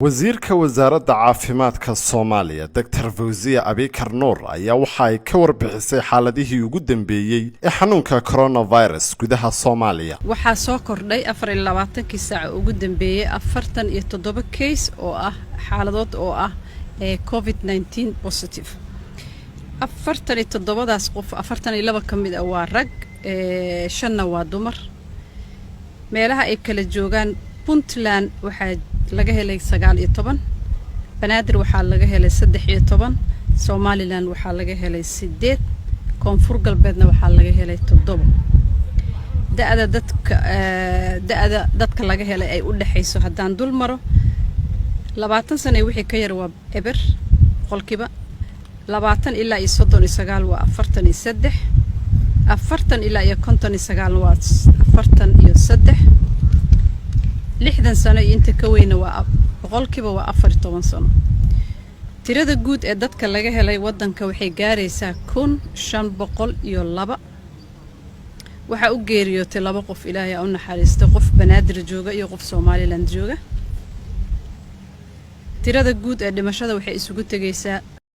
wasiirka wasaaradda caafimaadka Soomaaliya Dr. Fawziya Abikar Nuur ayaa waxa ay ka warbixisay xaaladihii ugu dambeeyay ee xanuunka coronavirus gudaha Soomaaliya. Waxaa soo kordhay 24 saac ugu dambeeyay 47 case oo ah xaaladood oo ah COVID-19 positive. 47daas qof 42 kamid ah waa rag, 5 waa dumar. meelaha ay kala joogaan Puntland waxaa laga helay 19, Banaadir waxaa laga helay 13, Somaliland waxaa laga helay 8, Koonfur Galbeedna waxaa laga helay 7. da'da dadka laga helay ay u dhaxayso hadaan dul maro 20 sano wixii ka yar waa eber qolkiiba 20 ilaa 39 waa 43, 40 ilaa 59 waa 43, 60 sano inta ka weyna waa boqolkiiba waa 14 sano. tirada guud ee dadka laga helay wadanka waxay gaaraysaa 1502. waxa u geeriyootay 2 qof, Ilaahay u naxariisto, qof Banaadir jooga iyo qof Somaliland jooga. tirada guud ee dhimashada waxay isugu tagaysaa